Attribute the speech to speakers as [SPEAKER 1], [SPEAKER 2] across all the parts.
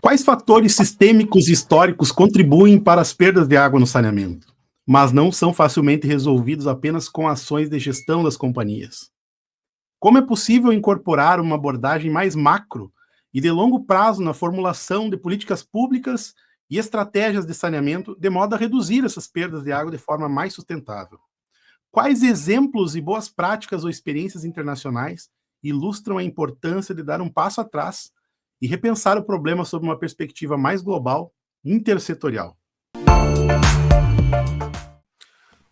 [SPEAKER 1] Quais fatores sistêmicos e históricos contribuem para as perdas de água no saneamento, mas não são facilmente resolvidos apenas com ações de gestão das companhias? Como é possível incorporar uma abordagem mais macro e de longo prazo na formulação de políticas públicas e estratégias de saneamento, de modo a reduzir essas perdas de água de forma mais sustentável? Quais exemplos e boas práticas ou experiências internacionais ilustram a importância de dar um passo atrás e repensar o problema sob uma perspectiva mais global, intersetorial?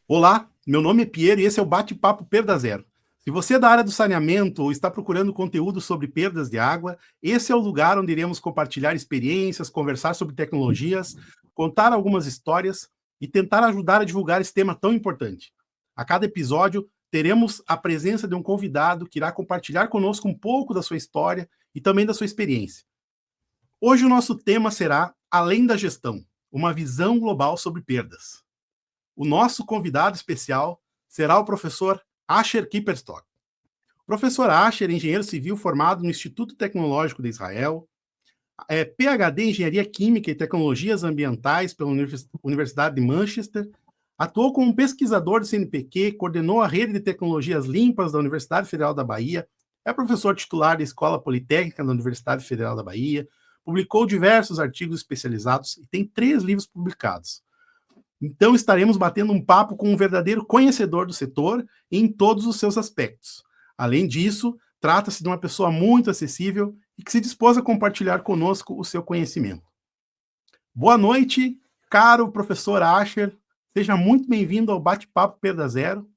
[SPEAKER 1] Olá, meu nome é Pierre e esse é o Bate-Papo Perda Zero. Se você é da área do saneamento ou está procurando conteúdo sobre perdas de água, esse é o lugar onde iremos compartilhar experiências, conversar sobre tecnologias, contar algumas histórias e tentar ajudar a divulgar esse tema tão importante. A cada episódio, teremos a presença de um convidado que irá compartilhar conosco um pouco da sua história e também da sua experiência. Hoje o nosso tema será Além da Gestão, uma visão global sobre perdas. O nosso convidado especial será o professor Asher Kipperstock. O professor Asher é engenheiro civil formado no Instituto Tecnológico de Israel, é PhD em Engenharia Química e Tecnologias Ambientais pela Universidade de Manchester, atuou como pesquisador do CNPq, coordenou a Rede de Tecnologias Limpas da Universidade Federal da Bahia, é professor titular da Escola Politécnica da Universidade Federal da Bahia, publicou diversos artigos especializados e tem 3 livros publicados. Então estaremos batendo um papo com um verdadeiro conhecedor do setor em todos os seus aspectos. Além disso, trata-se de uma pessoa muito acessível e que se dispôs a compartilhar conosco o seu conhecimento. Boa noite, caro professor Asher. Seja muito bem-vindo ao Bate-Papo Perda Zero.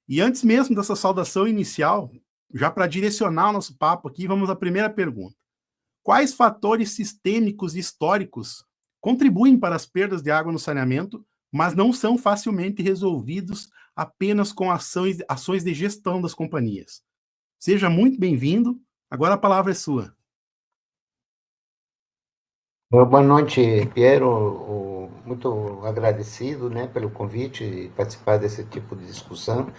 [SPEAKER 1] E antes mesmo dessa saudação inicial, já para direcionar o nosso papo aqui, vamos à primeira pergunta. Quais fatores sistêmicos e históricos contribuem para as perdas de água no saneamento, mas não são facilmente resolvidos apenas com ações de gestão das companhias? Seja muito bem-vindo. Agora a palavra é sua.
[SPEAKER 2] Boa noite, Piero. Muito agradecido, né, pelo convite e participar desse tipo de discussão.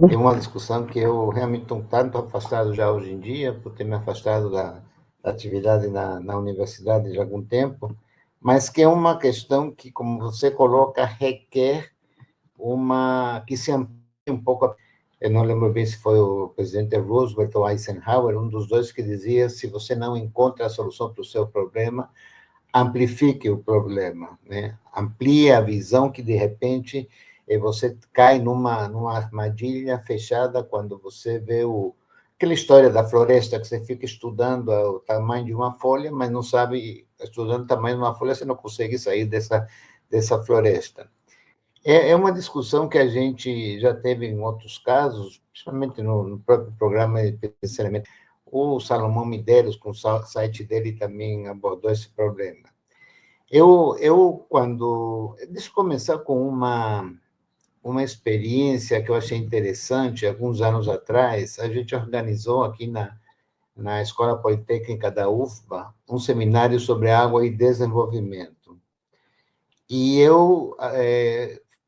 [SPEAKER 2] É uma discussão que eu realmente estou tanto afastado já hoje em dia, por ter me afastado da atividade na universidade já há algum tempo, mas que é uma questão que, como você coloca, requer que se amplie um pouco. Eu não lembro bem se foi o presidente Roosevelt ou Eisenhower, um dos dois, que dizia: se você não encontra a solução para o seu problema, amplifique o problema, né? Amplie a visão, que de repente você cai numa armadilha fechada quando você vê aquela história da floresta, que você fica estudando o tamanho de uma folha, mas não sabe, estudando o tamanho de uma folha, você não consegue sair dessa floresta. É uma discussão que a gente já teve em outros casos, principalmente no próprio programa de saneamento. O Salomão Medeiros, com o site dele, também abordou esse problema. Deixa eu começar com uma experiência que eu achei interessante. Alguns anos atrás, a gente organizou aqui na Escola Politécnica da UFBA um seminário sobre água e desenvolvimento. E eu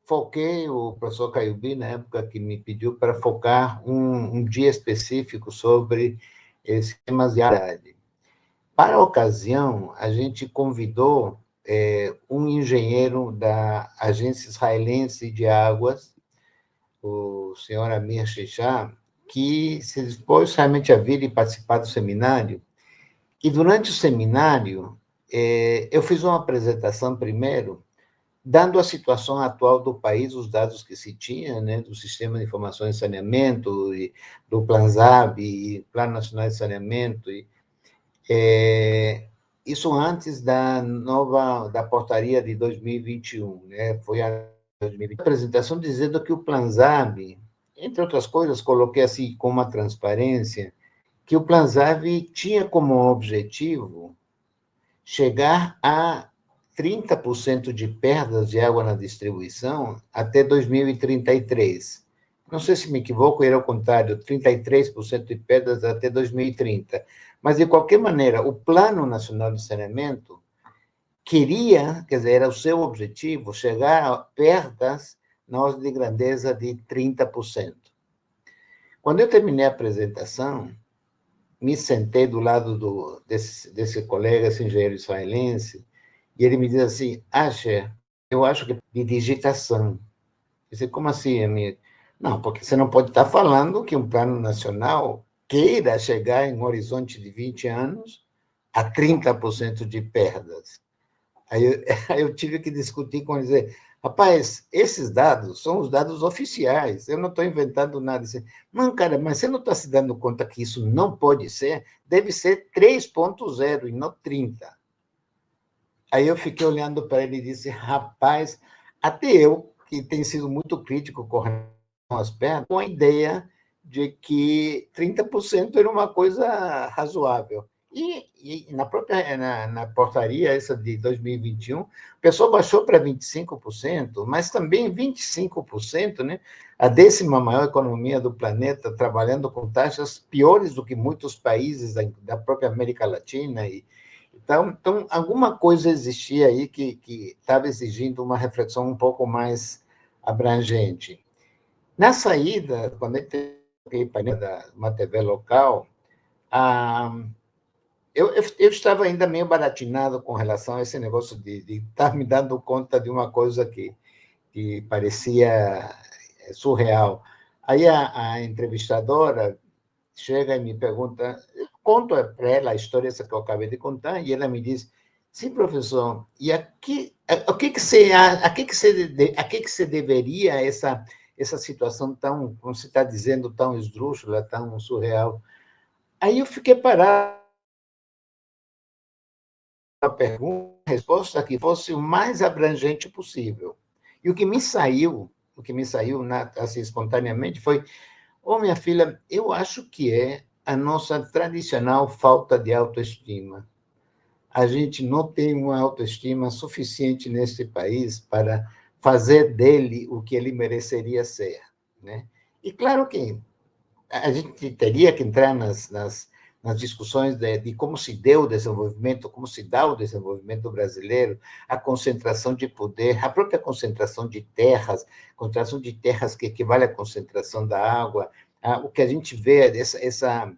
[SPEAKER 2] foquei, o professor Caiubi, na época, que me pediu para focar um dia específico sobre esses temas de área. Para a ocasião, a gente convidou um engenheiro da Agência Israelense de Águas, o senhor Amir Shishá, que se dispôs realmente a vir e participar do seminário. E durante o seminário, eu fiz uma apresentação primeiro, dando a situação atual do país, os dados que se tinha, né, do Sistema de Informações de Saneamento, e do PLANSAB, e Plano Nacional de Saneamento, isso antes da portaria de 2021, né? Foi a 2020. A apresentação dizendo que o PLANSAB, entre outras coisas, coloquei assim com uma transparência, que o PLANSAB tinha como objetivo chegar a 30% de perdas de água na distribuição até 2033. Não sei se me equivoco, era ao contrário, 33% de perdas até 2030. Mas, de qualquer maneira, o Plano Nacional de Saneamento queria, quer dizer, era o seu objetivo, chegar a perdas na ordem de grandeza de 30%. Quando eu terminei a apresentação, me sentei do lado desse colega, esse engenheiro israelense, e ele me diz assim, Asher, eu acho que de digitação. Eu disse, como assim, amigo? Não, porque você não pode estar falando que um plano nacional queira chegar em um horizonte de 20 anos a 30% de perdas. Aí eu tive que discutir com ele, dizer, rapaz, esses dados são os dados oficiais, eu não estou inventando nada. Disse, não, cara, mas você não está se dando conta que isso não pode ser? Deve ser 3.0 e não 30. Aí eu fiquei olhando para ele e disse, rapaz, até eu, que tenho sido muito crítico com relação às pernas, com a ideia de que 30% era uma coisa razoável. E na própria na portaria, essa de 2021, o pessoal baixou para 25%, mas também 25%, né? A 10ª maior economia do planeta, trabalhando com taxas piores do que muitos países da própria América Latina então, alguma coisa existia aí que estava exigindo uma reflexão um pouco mais abrangente. Na saída, quando eu toquei para uma TV local, eu estava ainda meio baratinado com relação a esse negócio de estar me dando conta de uma coisa que parecia surreal. Aí a entrevistadora chega e me pergunta, eu conto para ela a história essa que eu acabei de contar, e ela me diz, sim, professor, e o que que você, a que você deveria essa situação tão, como você está dizendo, tão esdrúxula, tão surreal? Aí eu fiquei parado a pergunta, a resposta que fosse o mais abrangente possível. E o que me saiu assim, espontaneamente foi, minha filha, eu acho que é a nossa tradicional falta de autoestima. A gente não tem uma autoestima suficiente neste país para fazer dele o que ele mereceria ser, né? E claro que a gente teria que entrar nas discussões de como se deu o desenvolvimento, como se dá o desenvolvimento brasileiro, a concentração de poder, a própria concentração de terras que equivale à concentração da água, o que a gente vê, essa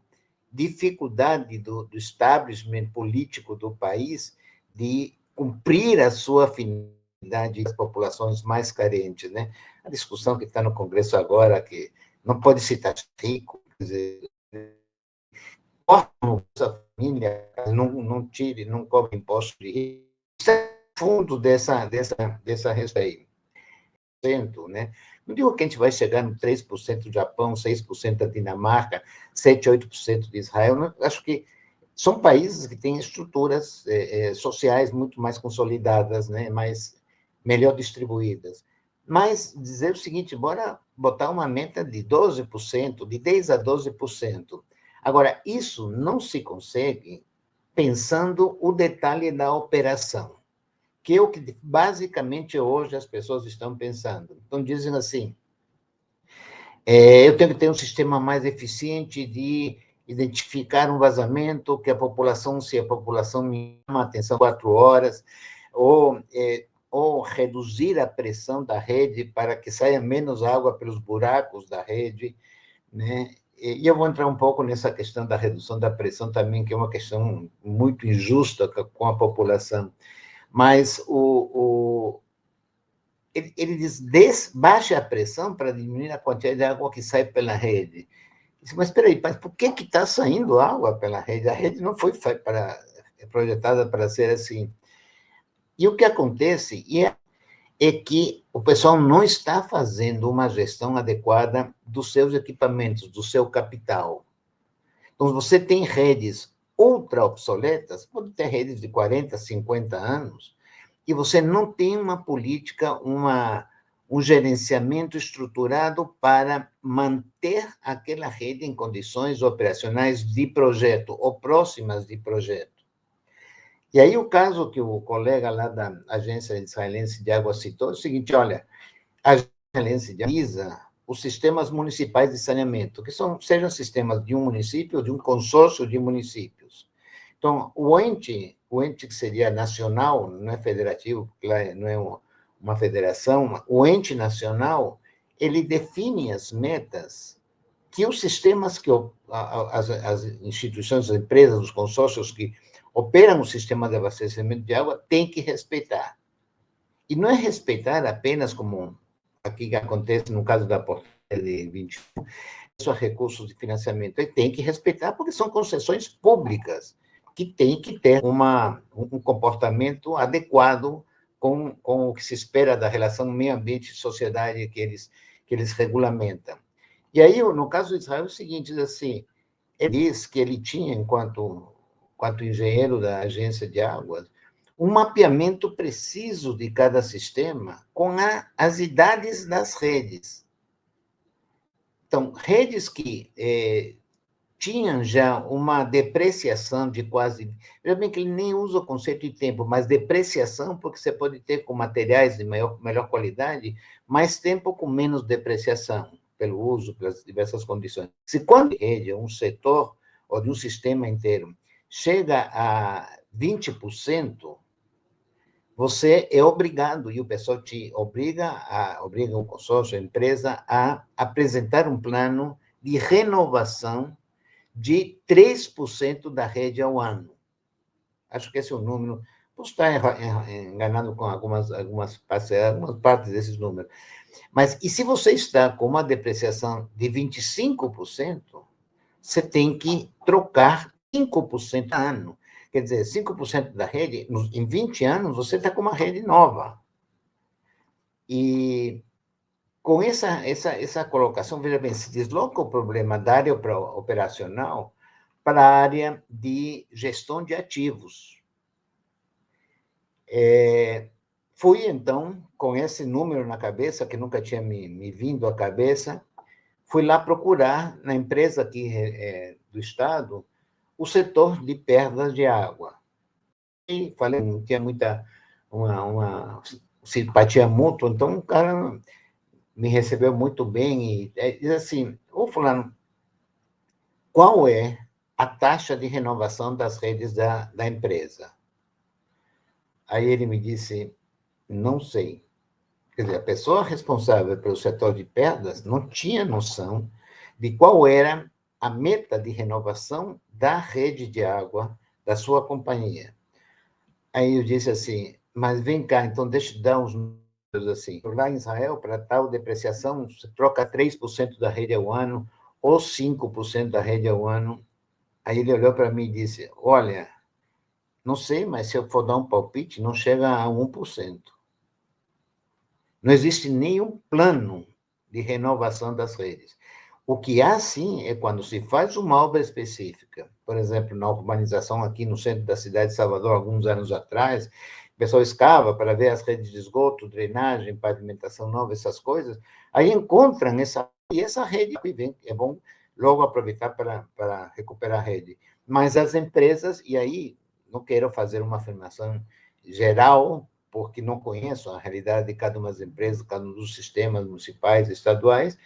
[SPEAKER 2] dificuldade do establishment político do país de cumprir a sua afinidade das populações mais carentes, né? A discussão que está no Congresso agora, que não pode se taxar rico, quer dizer, cortam essa família, não tire, não cobre imposto de rico. Isso é fundo dessa respeito, né? Não digo que a gente vai chegar no 3% do Japão, 6% da Dinamarca, 7, 8% de Israel. Não, acho que são países que têm estruturas sociais muito mais consolidadas, né? Melhor distribuídas. Mas dizer o seguinte, bora botar uma meta de 12%, de 10 a 12%. Agora, isso não se consegue pensando o detalhe da operação, que é o que basicamente hoje as pessoas estão pensando. Então, dizem assim, eu tenho que ter um sistema mais eficiente de identificar um vazamento, que se a população me chama a atenção 4 horas, ou reduzir a pressão da rede para que saia menos água pelos buracos da rede, né? E eu vou entrar um pouco nessa questão da redução da pressão também, que é uma questão muito injusta com a população. Mas ele diz, baixe a pressão para diminuir a quantidade de água que sai pela rede. Mas espera aí, por que está saindo água pela rede? A rede não foi projetada para ser assim. E o que acontece é que o pessoal não está fazendo uma gestão adequada dos seus equipamentos, do seu capital. Então, você tem redes ultra obsoletas, pode ter redes de 40, 50 anos, e você não tem uma política, um gerenciamento estruturado para manter aquela rede em condições operacionais de projeto ou próximas de projeto. E aí o caso que o colega lá da Agência Israelense de Água citou é o seguinte, olha, a Agência Israelense de Água os sistemas municipais de saneamento, que sejam sistemas de um município ou de um consórcio de municípios. Então, o ente que seria nacional, não é federativo, porque lá não é uma federação, o ente nacional, ele define as metas que os sistemas que as instituições, as empresas, os consórcios que operam o sistema de abastecimento de água têm que respeitar. E não é respeitar apenas como aqui que acontece no caso da portaria de 21, a recursos de financiamento. Ele tem que respeitar porque são concessões públicas que têm que ter um comportamento adequado com o que se espera da relação meio ambiente e sociedade que eles regulamentam. E aí, no caso de Israel, é o seguinte, diz assim, ele diz que ele tinha, enquanto engenheiro da agência de águas, um mapeamento preciso de cada sistema com as idades das redes. Então, redes que tinham já uma depreciação de quase... Veja bem que ele nem usa o conceito de tempo, mas depreciação, porque você pode ter com materiais de melhor qualidade, mais tempo com menos depreciação, pelo uso, pelas diversas condições. Se quando a rede, um setor ou de um sistema inteiro, chega a 20%, você é obrigado, e o pessoal te obriga o consórcio, a empresa, a apresentar um plano de renovação de 3% da rede ao ano. Acho que esse é o número. Posso estar enganado com algumas partes desses números. Mas, e se você está com uma depreciação de 25%, você tem que trocar 5% a ano. Quer dizer, 5% da rede, em 20 anos, você está com uma rede nova. E com essa colocação, veja bem, se desloca o problema da área operacional para a área de gestão de ativos. Fui, então, com esse número na cabeça, que nunca tinha me vindo à cabeça, fui lá procurar, na empresa aqui do Estado, o setor de perdas de água. E falei, não tinha uma simpatia mútua, então o cara me recebeu muito bem e diz assim, ô fulano, qual é a taxa de renovação das redes da empresa? Aí ele me disse, não sei. Quer dizer, a pessoa responsável pelo setor de perdas não tinha noção de qual era a meta de renovação da rede de água da sua companhia. Aí eu disse assim, mas vem cá, então deixa eu dar uns números assim. Lá em Israel, para tal depreciação, você troca 3% da rede ao ano ou 5% da rede ao ano. Aí ele olhou para mim e disse, olha, não sei, mas se eu for dar um palpite, não chega a 1%. Não existe nenhum plano de renovação das redes. O que há, sim, é quando se faz uma obra específica. Por exemplo, na urbanização aqui no centro da cidade de Salvador, alguns anos atrás, o pessoal escava para ver as redes de esgoto, drenagem, pavimentação nova, essas coisas. Aí encontram essa rede que vem. É bom logo aproveitar para recuperar a rede. Mas as empresas, e aí não quero fazer uma afirmação geral, porque não conheço a realidade de cada uma das empresas, cada um dos sistemas municipais, estaduais,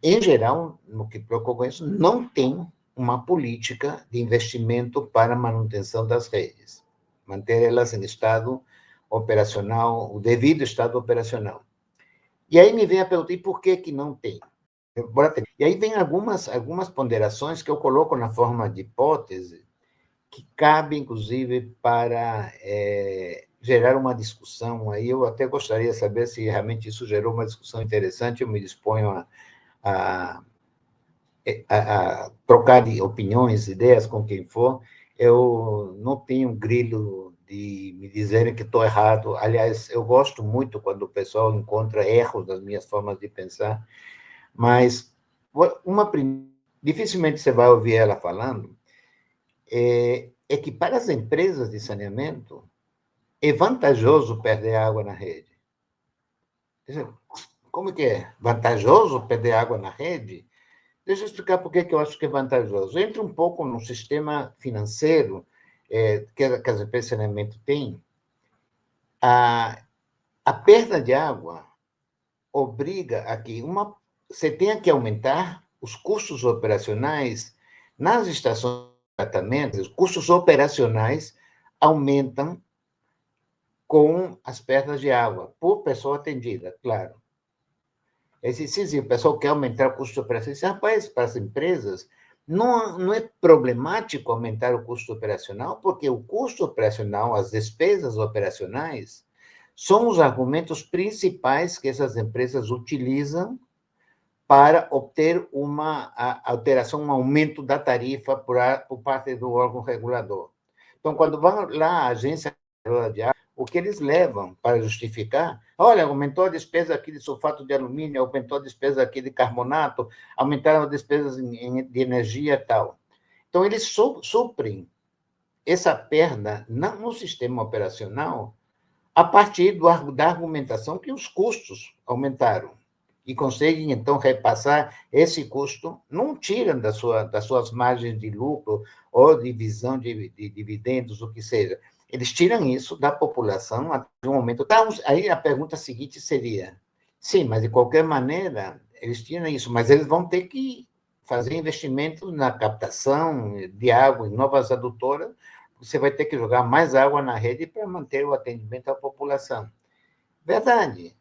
[SPEAKER 2] em geral, no que eu conheço, não tem uma política de investimento para a manutenção das redes, manter elas em estado operacional, o devido estado operacional. E aí me vem a pergunta, e por que não tem? E aí vem algumas ponderações que eu coloco na forma de hipótese, que cabe, inclusive, para gerar uma discussão. Aí eu até gostaria de saber se realmente isso gerou uma discussão interessante, eu me disponho a trocar de opiniões, ideias com quem for. Eu não tenho grilo de me dizerem que estou errado. Aliás, eu gosto muito quando o pessoal encontra erros nas minhas formas de pensar, mas dificilmente você vai ouvir ela falando, é que para as empresas de saneamento é vantajoso perder água na rede. Como que é? Vantajoso perder água na rede? Deixa eu explicar por que eu acho que é vantajoso. Entra um pouco no sistema financeiro que as empresas de saneamento têm. A perda de água obriga a que você tenha que aumentar os custos operacionais nas estações de tratamento. Os custos operacionais aumentam com as perdas de água, por pessoa atendida, claro. Sim, o pessoal quer aumentar o custo operacional. Rapaz, para as empresas, não é problemático aumentar o custo operacional, porque o custo operacional, as despesas operacionais, são os argumentos principais que essas empresas utilizam para obter uma alteração, um aumento da tarifa por parte do órgão regulador. Então, quando vão lá à agência de água, o que eles levam para justificar, olha, aumentou a despesa aqui de sulfato de alumínio, aumentou a despesa aqui de carbonato, aumentaram as despesas de energia e tal. Então, eles suprem essa perda no sistema operacional a partir da argumentação que os custos aumentaram e conseguem, então, repassar esse custo, não tiram das suas margens de lucro ou de visão de dividendos, o que seja. Eles tiram isso da população até um momento. Então, aí a pergunta seguinte seria, sim, mas de qualquer maneira, eles tiram isso, mas eles vão ter que fazer investimento na captação de água em novas adutoras, você vai ter que jogar mais água na rede para manter o atendimento à população. Verdade.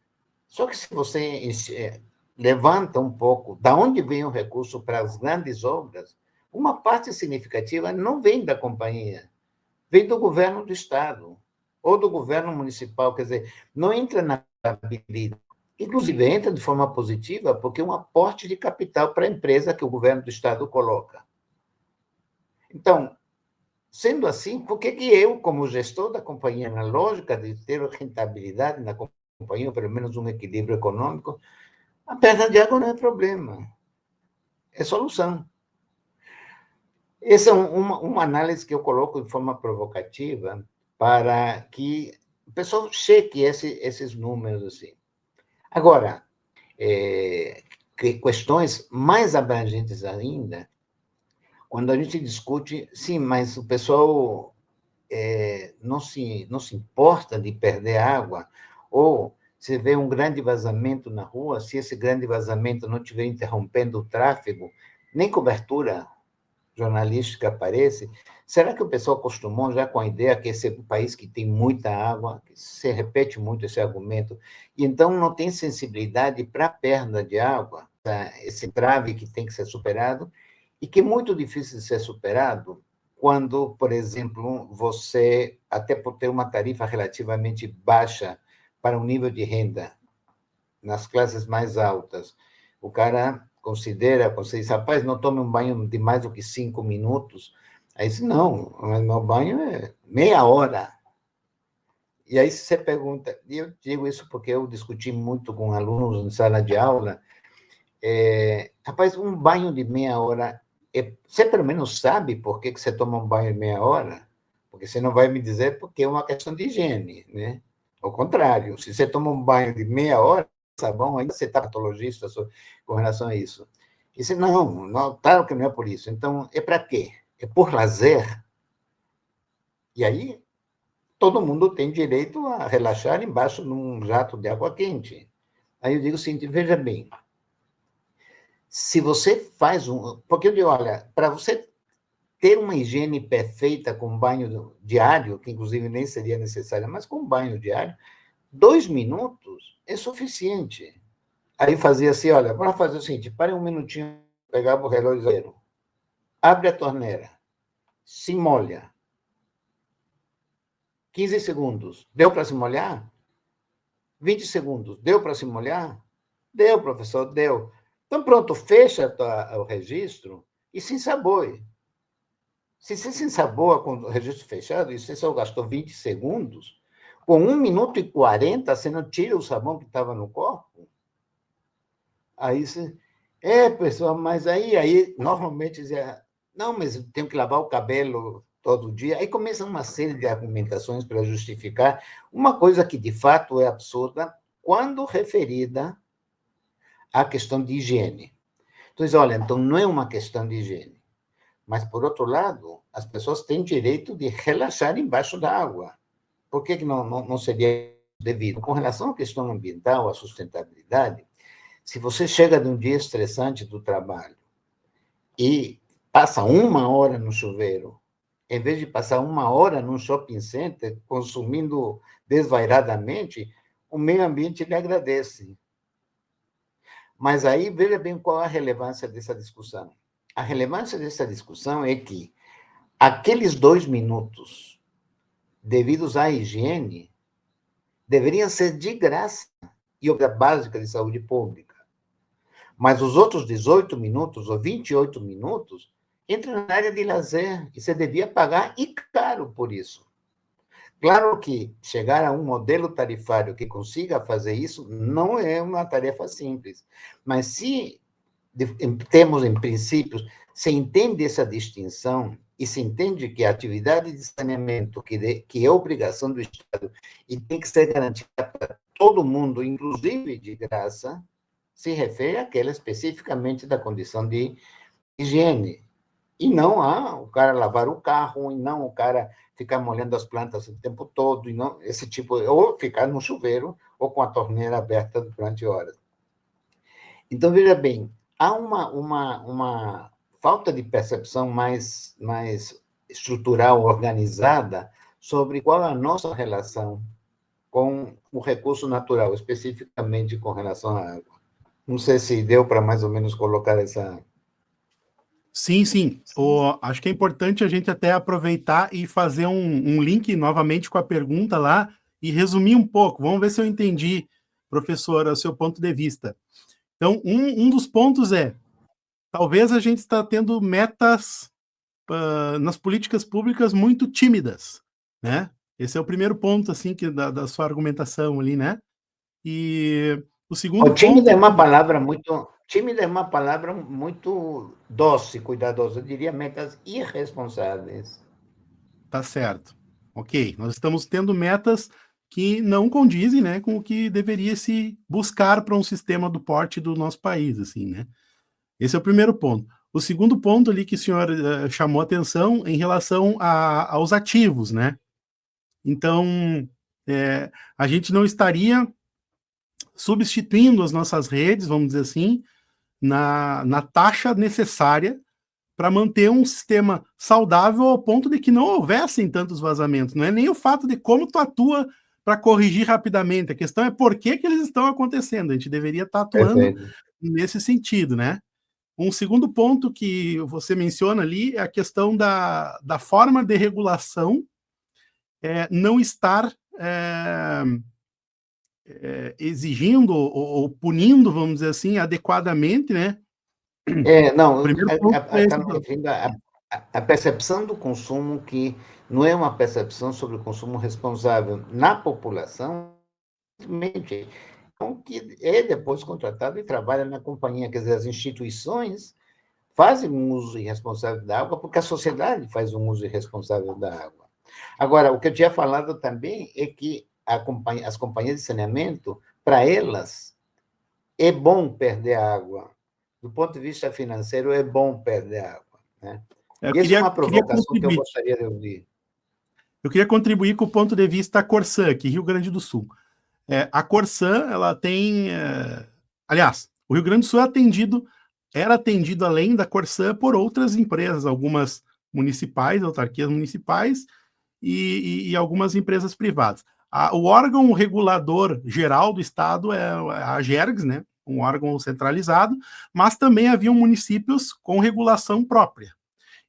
[SPEAKER 2] Só que se você levanta um pouco da onde vem o recurso para as grandes obras, uma parte significativa não vem da companhia, vem do governo do Estado ou do governo municipal, quer dizer, não entra na habilidade. Inclusive, entra de forma positiva, porque é um aporte de capital para a empresa que o governo do Estado coloca. Então, sendo assim, por que eu, como gestor da companhia, na lógica de ter rentabilidade na companhia, ou pelo menos um equilíbrio econômico, a perda de água não é problema, é solução. Essa é uma análise que eu coloco de forma provocativa para que o pessoal cheque esses números. Assim. Agora, questões mais abrangentes ainda, quando a gente discute, sim, mas o pessoal não se importa de perder água, ou se vê um grande vazamento na rua, se esse grande vazamento não estiver interrompendo o tráfego, nem cobertura jornalística aparece, será que o pessoal acostumou já com a ideia que esse é um país que tem muita água, que se repete muito esse argumento, e então não tem sensibilidade para a perda de água, esse trave que tem que ser superado, e que é muito difícil de ser superado quando, por exemplo, você, até por ter uma tarifa relativamente baixa para um nível de renda nas classes mais altas, o cara considera, você diz, rapaz, não tome um banho de mais do que 5 minutos. Aí diz, não, mas meu banho é meia hora. E aí você pergunta, e eu digo isso porque eu discuti muito com alunos em sala de aula, rapaz, um banho de meia hora, você pelo menos sabe por que você toma um banho de meia hora? Porque você não vai me dizer porque é uma questão de higiene, né? Ao contrário, se você toma um banho de meia hora, sabão, ainda você está patologista com relação a isso. E disse, não, claro que não é por isso. Então, é para quê? É por lazer? E aí, todo mundo tem direito a relaxar embaixo de um jato de água quente. Aí eu digo o seguinte, veja bem, se você faz porque eu digo, olha, para você ter uma higiene perfeita com banho diário, que inclusive nem seria necessário, mas com banho diário, 2 minutos é suficiente. Aí fazia assim, olha, vamos fazer o seguinte, pare um minutinho, pegava o relógio, abre a torneira, se molha. 15 segundos. Deu para se molhar? 20 segundos. Deu para se molhar? Deu, professor, deu. Então, pronto, fecha o registro e se ensaboe. Se você se ensaboa com o registro fechado e você só gastou 20 segundos, com 1 minuto e 40, você não tira o sabão que estava no corpo? Aí você... pessoal, mas aí normalmente dizia, não, mas eu tenho que lavar o cabelo todo dia. Aí começa uma série de argumentações para justificar uma coisa que, de fato, é absurda quando referida à questão de higiene. Então, olha, então não é uma questão de higiene. Mas, por outro lado, as pessoas têm direito de relaxar embaixo da água. Por que não seria devido? Com relação à questão ambiental, à sustentabilidade, se você chega de um dia estressante do trabalho e passa 1 hora no chuveiro, em vez de passar 1 hora num shopping center consumindo desvairadamente, o meio ambiente lhe agradece. Mas aí, veja bem qual a relevância dessa discussão. A relevância dessa discussão é que aqueles 2 minutos devidos à higiene deveriam ser de graça e obra básica de saúde pública. Mas os outros 18 minutos ou 28 minutos entram na área de lazer e você devia pagar e caro por isso. Claro que chegar a um modelo tarifário que consiga fazer isso não é uma tarefa simples, mas se temos em princípios, se entende essa distinção e se entende que a atividade de saneamento, que é obrigação do Estado e tem que ser garantida para todo mundo, inclusive de graça, se refere àquela especificamente da condição de higiene. E não o cara lavar o carro, e não o cara ficar molhando as plantas o tempo todo, e não esse tipo, ou ficar no chuveiro, ou com a torneira aberta durante horas. Então, veja bem, há uma falta de percepção mais estrutural, organizada, sobre qual é a nossa relação com o recurso natural, especificamente com relação à água. Não sei se deu para mais ou menos colocar essa...
[SPEAKER 1] Sim, sim. Acho que é importante a gente até aproveitar e fazer um link novamente com a pergunta lá e resumir um pouco. Vamos ver se eu entendi, professora, o seu ponto de vista. Então, um dos pontos é, talvez a gente está tendo metas nas políticas públicas muito tímidas, né? Esse é o primeiro ponto, assim, da sua argumentação ali, né? E o segundo ponto...
[SPEAKER 2] Tímida é uma palavra muito... Tímida é uma palavra muito doce, cuidadosa. Eu diria metas irresponsáveis.
[SPEAKER 1] Tá certo. Ok, nós estamos tendo metas que não condizem, né, com o que deveria se buscar para um sistema do porte do nosso país, assim, né? Esse é o primeiro ponto. O segundo ponto ali que o senhor chamou atenção em relação aos ativos, né? Então, a gente não estaria substituindo as nossas redes, vamos dizer assim, na taxa necessária para manter um sistema saudável ao ponto de que não houvessem tantos vazamentos. Não é nem o fato de como tu atua para corrigir rapidamente, a questão é por que eles estão acontecendo. A gente deveria estar atuando nesse sentido, né? Um segundo ponto que você menciona ali é a questão da forma de regulação não estar exigindo ou punindo, vamos dizer assim, adequadamente, né?
[SPEAKER 2] Não,
[SPEAKER 1] Primeiro ponto é esse.
[SPEAKER 2] a percepção do consumo que não é uma percepção sobre o consumo responsável na população, simplesmente que é depois contratado e trabalha na companhia, quer dizer, as instituições fazem um uso irresponsável da água porque a sociedade faz um uso irresponsável da água. Agora, o que eu tinha falado também é que as companhias de saneamento, para elas, é bom perder água. Do ponto de vista financeiro, é bom perder água. Né? E essa é uma provocação que eu gostaria de ouvir.
[SPEAKER 1] Eu queria contribuir com o ponto de vista Corsã, aqui Rio Grande do Sul. A Corsã, ela tem... aliás, o Rio Grande do Sul era atendido além da Corsã por outras empresas, algumas municipais, autarquias municipais e algumas empresas privadas. O órgão regulador geral do estado é a Agergs, né? Um órgão centralizado, mas também haviam municípios com regulação própria.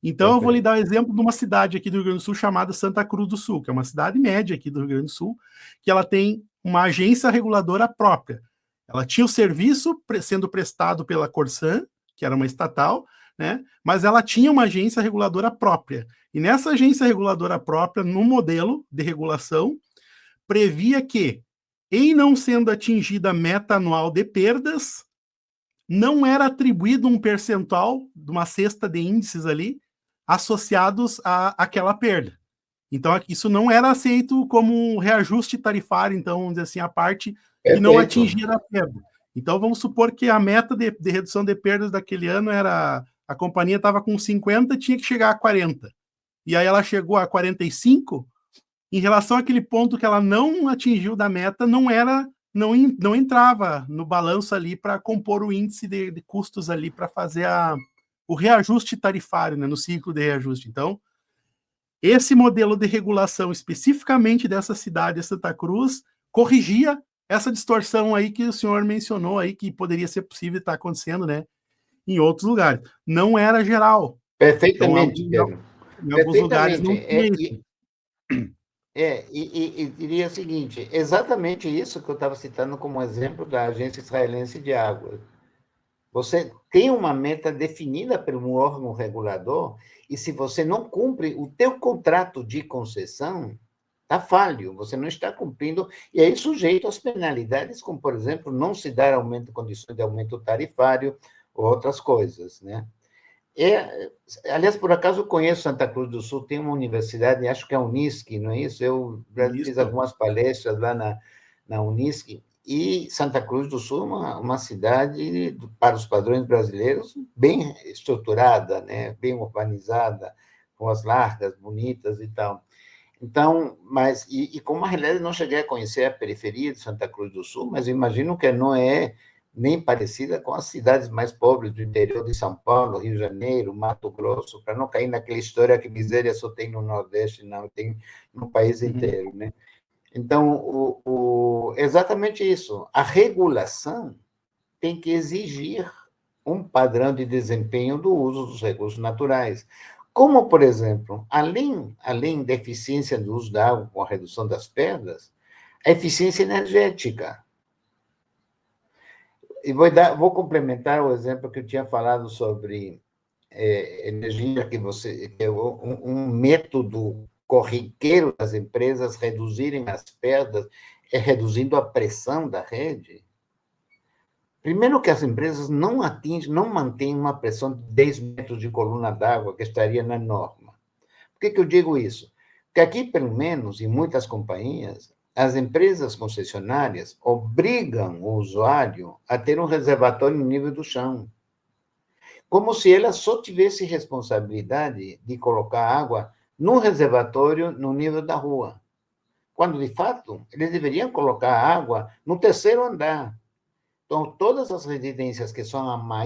[SPEAKER 1] Então, eu vou lhe dar o exemplo de uma cidade aqui do Rio Grande do Sul chamada Santa Cruz do Sul, que é uma cidade média aqui do Rio Grande do Sul, que ela tem uma agência reguladora própria. Ela tinha o serviço sendo prestado pela Corsã, que era uma estatal, né? Mas ela tinha uma agência reguladora própria. E nessa agência reguladora própria, no modelo de regulação, previa que, em não sendo atingida a meta anual de perdas, não era atribuído um percentual de uma cesta de índices ali associados àquela perda. Então, isso não era aceito como um reajuste tarifário, então, vamos dizer assim, a parte que não atingia a perda. Então, vamos supor que a meta de redução de perdas daquele ano era... A companhia estava com 50, tinha que chegar a 40. E aí ela chegou a 45, em relação àquele ponto que ela não atingiu da meta, não entrava no balanço ali para compor o índice de custos ali para fazer o reajuste tarifário, né, no ciclo de reajuste. Então, esse modelo de regulação especificamente dessa cidade, Santa Cruz, corrigia essa distorção aí que o senhor mencionou aí, que poderia ser possível estar acontecendo, né, em outros lugares. Não era geral. Então,
[SPEAKER 2] Perfeitamente, Pedro.
[SPEAKER 1] em alguns lugares
[SPEAKER 2] Perfeitamente.
[SPEAKER 1] não tinha isso.
[SPEAKER 2] E diria o seguinte, exatamente isso que eu estava citando como exemplo da Agência Israelense de Água. Você tem uma meta definida por um órgão regulador e se você não cumpre o teu contrato de concessão, está falho, você não está cumprindo, e aí sujeito às penalidades, como, por exemplo, não se dar aumento, condições de aumento tarifário ou outras coisas, né? Aliás, por acaso, eu conheço Santa Cruz do Sul, tem uma universidade, acho que é a Unisc, não é isso? Eu fiz
[SPEAKER 1] Isso.
[SPEAKER 2] algumas palestras lá na Unisc, e Santa Cruz do Sul é uma cidade, para os padrões brasileiros, bem estruturada, né? Bem urbanizada, com as largas, bonitas e tal. Então, e como a realidade não cheguei a conhecer a periferia de Santa Cruz do Sul, mas imagino que não é nem parecida com as cidades mais pobres do interior de São Paulo, Rio de Janeiro, Mato Grosso, para não cair naquela história que miséria só tem no Nordeste, não, tem no país inteiro, né? Então, exatamente isso. A regulação tem que exigir um padrão de desempenho do uso dos recursos naturais. Como, por exemplo, além da eficiência do uso da água com a redução das perdas, a eficiência energética. E vou complementar o exemplo que eu tinha falado sobre energia, que é um método corriqueiro das empresas reduzirem as perdas, é reduzindo a pressão da rede. Primeiro que as empresas não mantêm uma pressão de 10 metros de coluna d'água, que estaria na norma. Por que eu digo isso? Porque aqui, pelo menos, em muitas companhias, as empresas concessionárias obrigam o usuário a ter um reservatório no nível do chão, como se ela só tivesse responsabilidade de colocar água no reservatório no nível da rua, quando, de fato, eles deveriam colocar água no terceiro andar. Então, todas as residências, que são a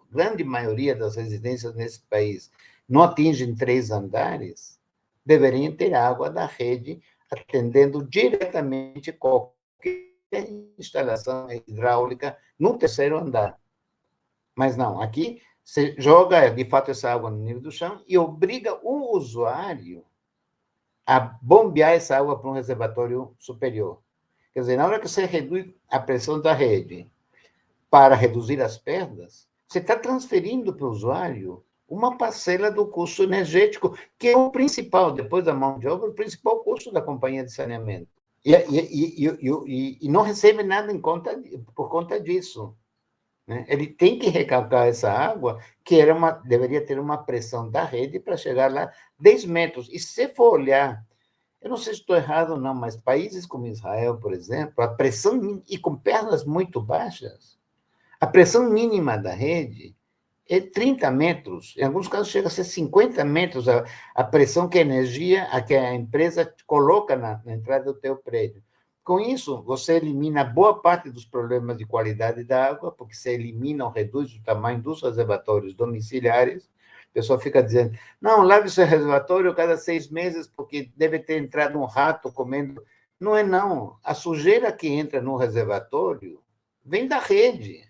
[SPEAKER 2] grande maioria das residências nesse país, não atingem 3 andares, deveriam ter água da rede, atendendo diretamente qualquer instalação hidráulica no terceiro andar. Mas não, aqui você joga, de fato, essa água no nível do chão e obriga o usuário a bombear essa água para um reservatório superior. Quer dizer, na hora que você reduz a pressão da rede para reduzir as perdas, você está transferindo para o usuário uma parcela do custo energético, que é o principal, depois da mão de obra, o principal custo da companhia de saneamento. E não recebe nada por conta disso. Né? Ele tem que recalcar essa água, que deveria ter uma pressão da rede para chegar lá 10 metros. E se você for olhar, eu não sei se estou errado ou não, mas países como Israel, por exemplo, a pressão, e com pernas muito baixas, a pressão mínima da rede é 30 metros, em alguns casos chega a ser 50 metros a pressão que que a empresa coloca na entrada do teu prédio. Com isso, você elimina boa parte dos problemas de qualidade da água, porque você elimina ou reduz o tamanho dos reservatórios domiciliares. A pessoa fica dizendo, não, lave seu reservatório a cada 6 meses, porque deve ter entrado um rato comendo. Não é, não. A sujeira que entra no reservatório vem da rede.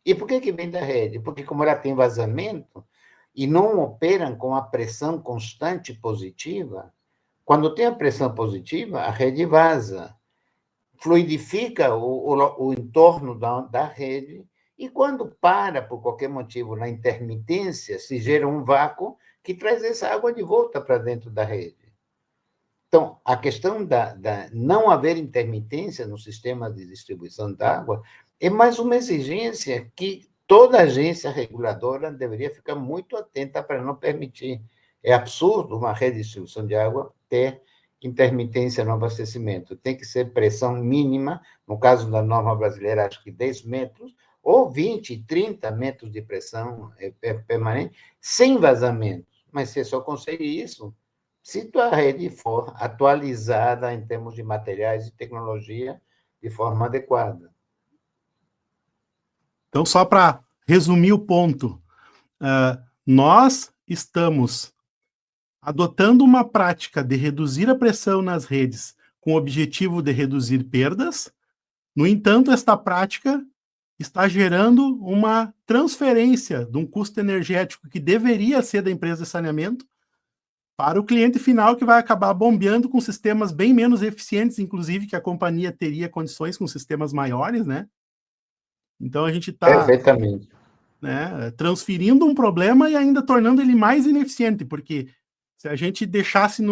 [SPEAKER 2] E por que vem da rede? Porque, como ela tem vazamento e não operam com a pressão constante positiva, quando tem a pressão positiva, a rede vaza, fluidifica o entorno da rede, e quando para, por qualquer motivo, na intermitência, se gera um vácuo que traz essa água de volta para dentro da rede. Então, a questão da não haver intermitência no sistema de distribuição da água é mais uma exigência que toda agência reguladora deveria ficar muito atenta para não permitir. É absurdo uma rede de distribuição de água ter intermitência no abastecimento. Tem que ser pressão mínima, no caso da norma brasileira, acho que 10 metros, ou 20, 30 metros de pressão permanente, sem vazamento. Mas você só consegue isso se tua rede for atualizada em termos de materiais e tecnologia de forma adequada.
[SPEAKER 1] Então, só para resumir o ponto, nós estamos adotando uma prática de reduzir a pressão nas redes com o objetivo de reduzir perdas, No entanto, esta prática está gerando uma transferência de um custo energético que deveria ser da empresa de saneamento para o cliente final, que vai acabar bombeando com sistemas bem menos eficientes, inclusive, que a companhia teria condições com sistemas maiores, né? Então a gente está,
[SPEAKER 2] Perfeitamente.
[SPEAKER 1] né, transferindo um problema e ainda tornando ele mais ineficiente, porque se a gente deixasse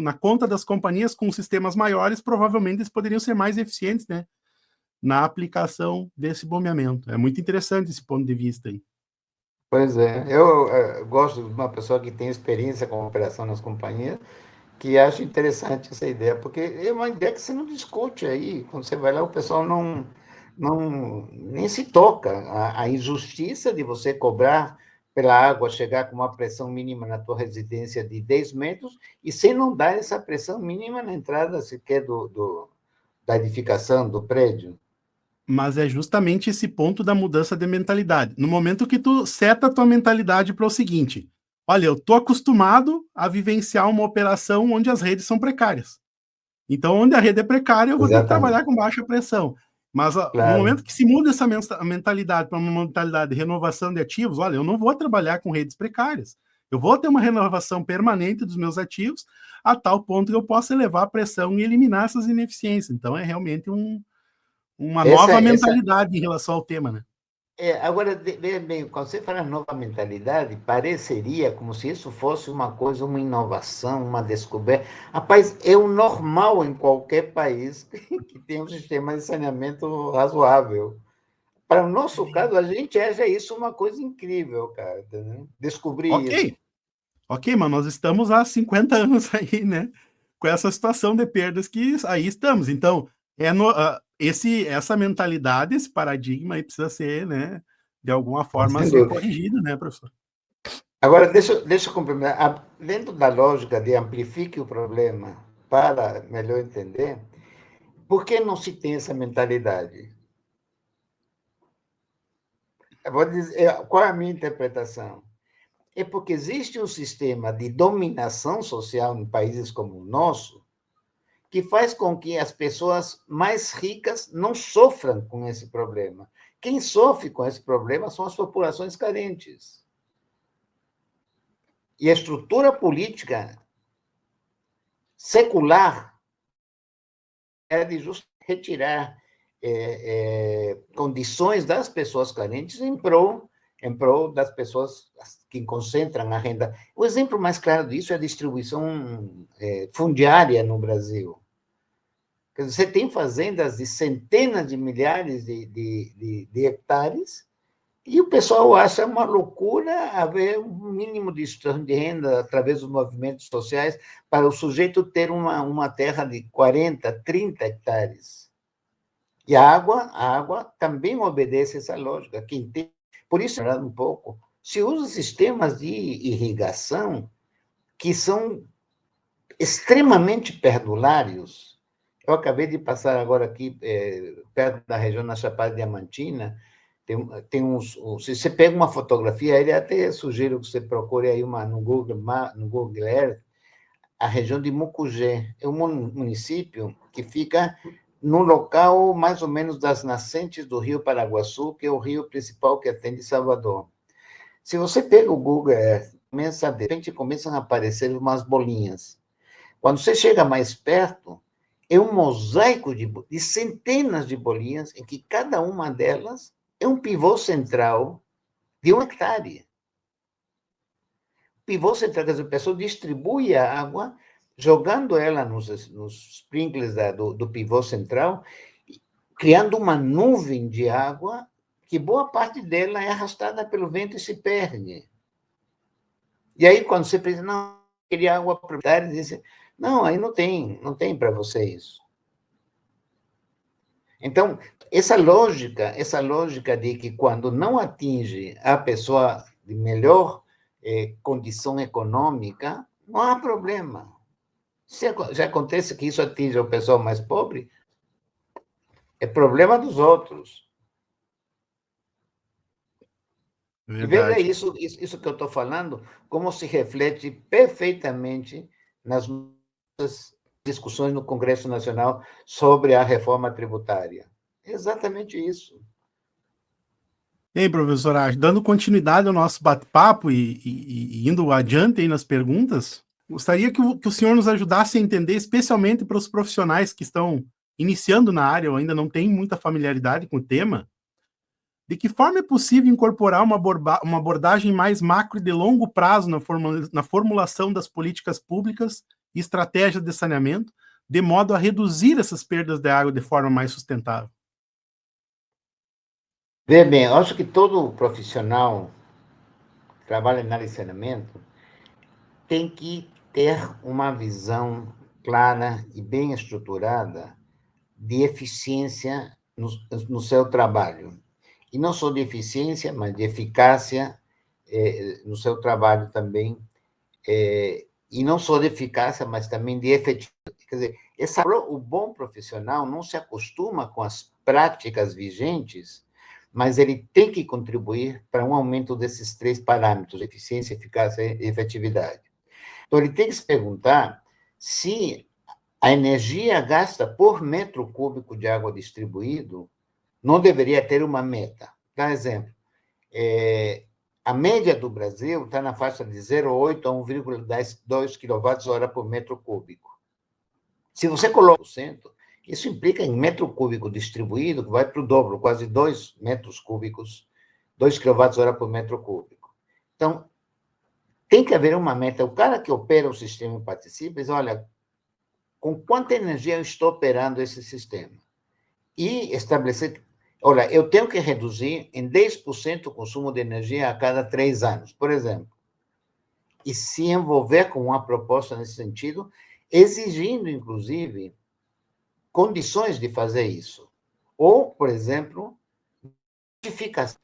[SPEAKER 1] na conta das companhias com sistemas maiores, provavelmente eles poderiam ser mais eficientes, né, na aplicação desse bombeamento. É muito interessante esse ponto de vista aí.
[SPEAKER 2] Pois é, eu gosto de uma pessoa que tem experiência com operação nas companhias, que acha interessante essa ideia, porque é uma ideia que você não discute aí, quando você vai lá, o pessoal nem se toca. A injustiça de você cobrar pela água chegar com uma pressão mínima na tua residência de 10 metros, e sem não dar essa pressão mínima na entrada sequer da edificação, do prédio.
[SPEAKER 1] Mas é justamente esse ponto da mudança de mentalidade. No momento que tu seta a tua mentalidade para o seguinte: olha, eu tô acostumado a vivenciar uma operação onde as redes são precárias. Então, onde a rede é precária, eu vou ter que trabalhar
[SPEAKER 2] Exatamente.
[SPEAKER 1] com baixa pressão. Mas no
[SPEAKER 2] Claro.
[SPEAKER 1] momento que se muda essa mentalidade para uma mentalidade de renovação de ativos, olha, eu não vou trabalhar com redes precárias. Eu vou ter uma renovação permanente dos meus ativos a tal ponto que eu possa elevar a pressão e eliminar essas ineficiências. Então, é realmente uma
[SPEAKER 2] Essa,
[SPEAKER 1] nova
[SPEAKER 2] essa,
[SPEAKER 1] mentalidade em relação ao tema, né?
[SPEAKER 2] agora, veja bem, quando você fala nova mentalidade, pareceria como se isso fosse uma coisa, uma inovação, uma descoberta. Rapaz, é o normal em qualquer país que tem um sistema de saneamento razoável. Para o nosso caso, a gente acha isso uma coisa incrível, cara, né? Descobrir
[SPEAKER 1] Ok,
[SPEAKER 2] isso.
[SPEAKER 1] ok, mas nós estamos há 50 anos aí, né? Com essa situação de perdas que aí estamos. Então, essa mentalidade, esse paradigma aí precisa ser, né, de alguma forma
[SPEAKER 2] Sem
[SPEAKER 1] ser
[SPEAKER 2] dúvida.
[SPEAKER 1] corrigido, né, professor?
[SPEAKER 2] Agora, deixa eu complementar. Dentro da lógica de amplifique o problema para melhor entender, por que não se tem essa mentalidade? Eu vou dizer, qual é a minha interpretação? É porque existe um sistema de dominação social em países como o nosso que faz com que as pessoas mais ricas não sofram com esse problema. Quem sofre com esse problema são as populações carentes. E a estrutura política secular é de retirar condições das pessoas carentes em prol das pessoas que concentram a renda. O exemplo mais claro disso é a distribuição fundiária no Brasil. Quer dizer, você tem fazendas de centenas de milhares de hectares e o pessoal acha uma loucura haver um mínimo de distribuição de renda através dos movimentos sociais para o sujeito ter uma terra de 40, 30 hectares. E a água também obedece essa lógica. Quem tem, por isso, um pouco, se usa sistemas de irrigação que são extremamente perdulários. Eu acabei de passar agora aqui, perto da região da Chapada Diamantina, tem uns. Se você pega uma fotografia, ele até sugiro que você procure aí no Google Earth, a região de Mucugê. É um município que fica no local mais ou menos das nascentes do rio Paraguaçu, que é o rio principal que atende Salvador. Se você pega o Google Earth, de repente começam a aparecer umas bolinhas. Quando você chega mais perto, é um mosaico de centenas de bolinhas, em que cada uma delas é um pivô central de 1 hectare. Pivô central, quer dizer, a pessoa distribui a água, jogando ela nos sprinklers do pivô central, criando uma nuvem de água que boa parte dela é arrastada pelo vento e se perde. E aí, quando você pensa, não, queria água proprietária, diz, não, aí não tem para você isso. Então, essa lógica de que quando não atinge a pessoa de melhor condição econômica, não há problema. Se acontece que isso atinge o pessoal mais pobre, é problema dos outros. E veja
[SPEAKER 1] Verdade.
[SPEAKER 2] isso que eu estou falando, como se reflete perfeitamente nas nossas discussões no Congresso Nacional sobre a reforma tributária. Exatamente isso.
[SPEAKER 1] E aí, professor Ash, dando continuidade ao nosso bate-papo e indo adiante aí nas perguntas, gostaria que o senhor nos ajudasse a entender, especialmente para os profissionais que estão iniciando na área ou ainda não têm muita familiaridade com o tema, de que forma é possível incorporar uma abordagem mais macro e de longo prazo na formulação das políticas públicas e estratégias de saneamento, de modo a reduzir essas perdas de água de forma mais sustentável?
[SPEAKER 2] Vê bem, eu acho que todo profissional que trabalha na área de saneamento tem que ter uma visão clara e bem estruturada de eficiência no seu trabalho. E não só de eficiência, mas de eficácia no seu trabalho também. E não só de eficácia, mas também de efetividade. Quer dizer, o bom profissional não se acostuma com as práticas vigentes, mas ele tem que contribuir para um aumento desses três parâmetros: eficiência, eficácia e efetividade. Então, ele tem que se perguntar se a energia gasta por metro cúbico de água distribuído não deveria ter uma meta. Por exemplo, a média do Brasil está na faixa de 0,8 a 1,2 kWh por metro cúbico. Se você coloca 100%, isso implica em metro cúbico distribuído, que vai para o dobro, quase 2 metros cúbicos, 2 kWh por metro cúbico. Então, tem que haver uma meta. O cara que opera o sistema e participa diz, olha, com quanta energia eu estou operando esse sistema? E estabelecer, olha, eu tenho que reduzir em 10% o consumo de energia a cada 3 anos, por exemplo. E se envolver com uma proposta nesse sentido, exigindo, inclusive, condições de fazer isso. Ou, por exemplo, eficácia.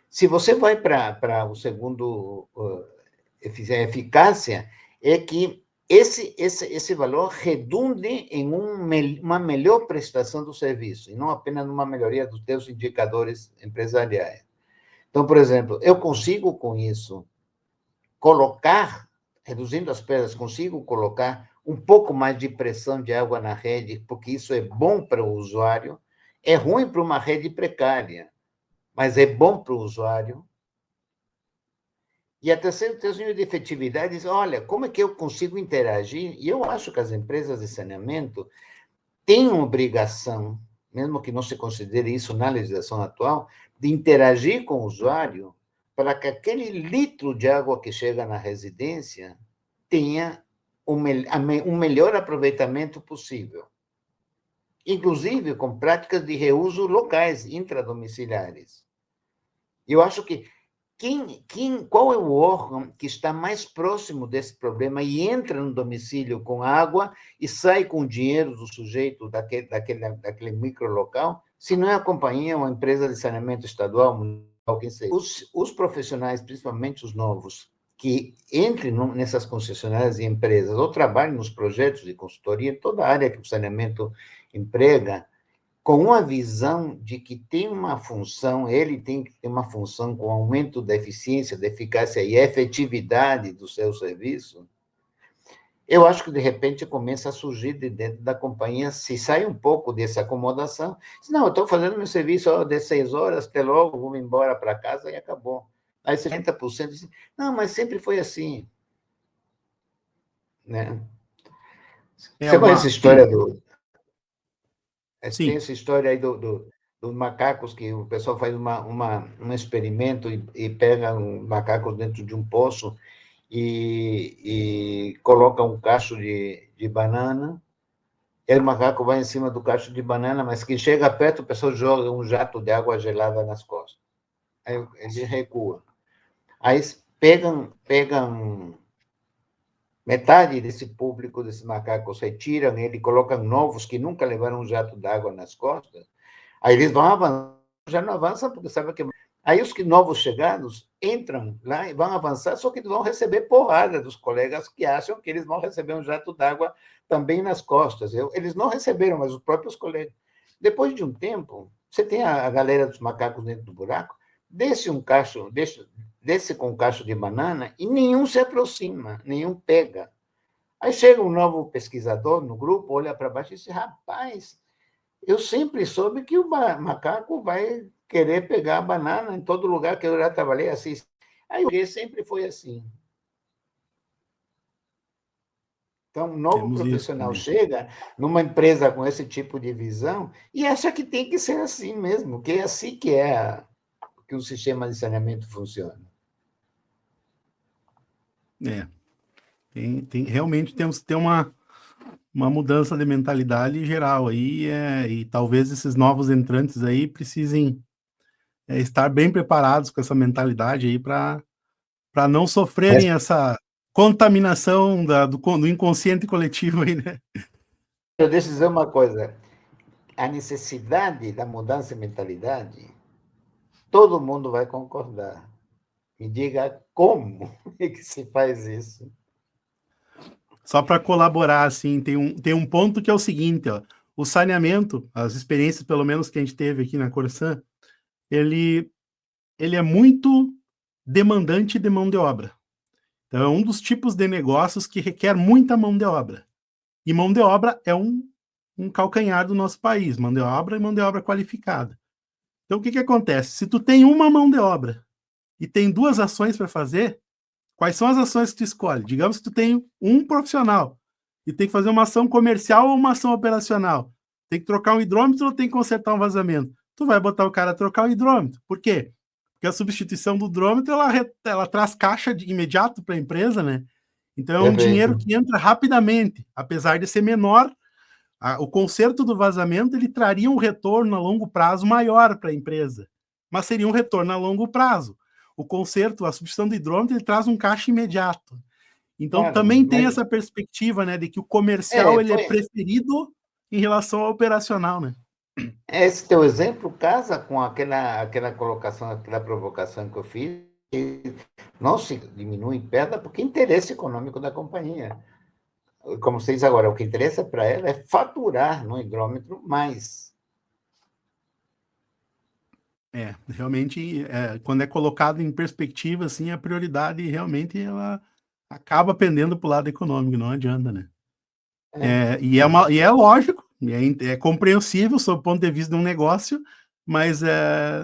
[SPEAKER 2] Se você vai para o segundo eficácia, é que esse valor redunde em uma melhor prestação do serviço, e não apenas numa melhoria dos teus indicadores empresariais. Então, por exemplo, eu consigo, com isso, colocar, reduzindo as perdas, consigo colocar um pouco mais de pressão de água na rede, porque isso é bom para o usuário, é ruim para uma rede precária, mas é bom para o usuário. E a terceiro nível de efetividade diz, olha, como é que eu consigo interagir? E eu acho que as empresas de saneamento têm uma obrigação, mesmo que não se considere isso na legislação atual, de interagir com o usuário para que aquele litro de água que chega na residência tenha um melhor aproveitamento possível. Inclusive com práticas de reuso locais, intradomiciliares. Eu acho que qual é o órgão que está mais próximo desse problema e entra no domicílio com água e sai com o dinheiro do sujeito daquele microlocal, se não é a companhia ou a empresa de saneamento estadual, municipal, quem seja. Os profissionais, principalmente os novos, que entrem nessas concessionárias e empresas ou trabalhem nos projetos de consultoria, toda a área que o saneamento emprega, com uma visão de que tem uma função, ele tem que ter uma função com aumento da eficiência, da eficácia e efetividade do seu serviço, eu acho que, de repente, começa a surgir de dentro da companhia, se sai um pouco dessa acomodação, diz, não, eu estou fazendo meu serviço de 6 horas, até logo, vou embora para casa e acabou. Aí 60% diz, não, mas sempre foi assim. Né?
[SPEAKER 1] É
[SPEAKER 2] Você conhece a
[SPEAKER 1] uma.
[SPEAKER 2] história tem
[SPEAKER 1] Sim.
[SPEAKER 2] essa história aí dos macacos, que o pessoal faz um experimento e pega um macaco dentro de um poço e coloca um cacho de banana, e o macaco vai em cima do cacho de banana, mas que chega perto, o pessoal joga um jato de água gelada nas costas. Aí ele recua. Aí pegam metade desse público, desses macacos, retiram ele, colocam novos que nunca levaram um jato d'água nas costas. Aí eles vão avançar, já não avançam porque sabem que... Aí os novos chegados entram lá e vão avançar, só que eles vão receber porrada dos colegas que acham que eles vão receber um jato d'água também nas costas. Eles não receberam, mas os próprios colegas. Depois de um tempo, você tem a galera dos macacos dentro do buraco, desce com um cacho de banana e nenhum se aproxima, nenhum pega. Aí chega um novo pesquisador no grupo, olha para baixo e diz, rapaz, Eu sempre soube que o macaco vai querer pegar a banana em todo lugar que eu já trabalhei assim. Aí sempre foi assim. Então, um novo
[SPEAKER 1] Temos isso
[SPEAKER 2] profissional
[SPEAKER 1] também.
[SPEAKER 2] chega numa empresa com esse tipo de visão e acha que tem que ser assim mesmo, que é assim que o sistema de saneamento funciona.
[SPEAKER 1] É, realmente temos que ter uma mudança de mentalidade geral aí, e talvez esses novos entrantes aí precisem estar bem preparados com essa mentalidade aí para não sofrerem essa contaminação do inconsciente coletivo aí, né?
[SPEAKER 2] Eu deixo dizer uma coisa: a necessidade da mudança de mentalidade, todo mundo vai concordar. Me diga como é que se faz isso.
[SPEAKER 1] Só para colaborar, assim, tem um ponto que é o seguinte, ó, o saneamento, as experiências, pelo menos, que a gente teve aqui na Corsan, ele, ele é muito demandante de mão de obra. Então, é um dos tipos de negócios que requer muita mão de obra. E mão de obra é um calcanhar do nosso país, mão de obra e mão de obra qualificada. Então, o que acontece? Se tu tem uma mão de obra e tem duas ações para fazer, quais são as ações que tu escolhe? Digamos que tu tem um profissional e tem que fazer uma ação comercial ou uma ação operacional. Tem que trocar um hidrômetro ou tem que consertar um vazamento? Tu vai botar o cara a trocar o hidrômetro. Por quê? Porque a substituição do hidrômetro, ela traz caixa de imediato para a empresa, né? Então é um dinheiro
[SPEAKER 2] Perfeito.
[SPEAKER 1] que entra rapidamente, apesar de ser menor. O conserto do vazamento ele traria um retorno a longo prazo maior para a empresa, mas seria um retorno a longo prazo. O conserto, a substituição do hidrômetro, ele traz um caixa imediato. Então
[SPEAKER 2] Claro,
[SPEAKER 1] também tem
[SPEAKER 2] mas
[SPEAKER 1] essa perspectiva, né, de que o comercial ele é preferido em relação ao operacional, né?
[SPEAKER 2] esse teu exemplo casa com aquela colocação, aquela provocação que eu fiz, que não se diminui em pedra porque é interesse econômico da companhia. Como você diz agora, o que interessa para ela é faturar no hidrômetro mais.
[SPEAKER 1] Realmente, quando é colocado em perspectiva, assim, a prioridade realmente ela acaba pendendo para o lado econômico, não adianta, né?
[SPEAKER 2] É.
[SPEAKER 1] E é lógico, é compreensível sob o ponto de vista de um negócio, mas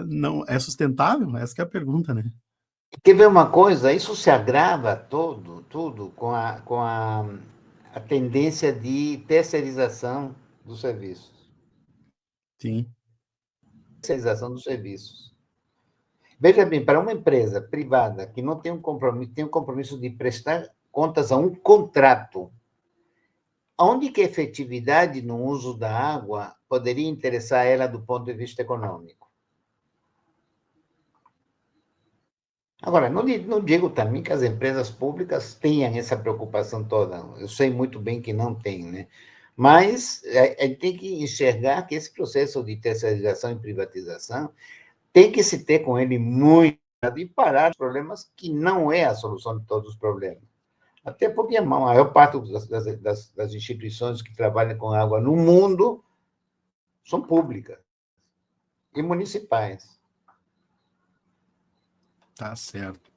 [SPEAKER 1] não é sustentável? Essa que é a pergunta, né?
[SPEAKER 2] Quer ver uma coisa? Isso se agrava tudo a tendência de terceirização dos serviços.
[SPEAKER 1] Sim,
[SPEAKER 2] Terceirização dos serviços. Veja bem, para uma empresa privada que não tem um compromisso de prestar contas a um contrato, onde que a efetividade no uso da água poderia interessar ela do ponto de vista econômico? Agora, não digo também que as empresas públicas tenham essa preocupação toda. Eu sei muito bem que não tem, né? Mas tem que enxergar que esse processo de terceirização e privatização tem que se ter com ele muito e parar os problemas que não é a solução de todos os problemas. Até porque a maior parte das instituições que trabalham com água no mundo são públicas e municipais.
[SPEAKER 1] tá certo.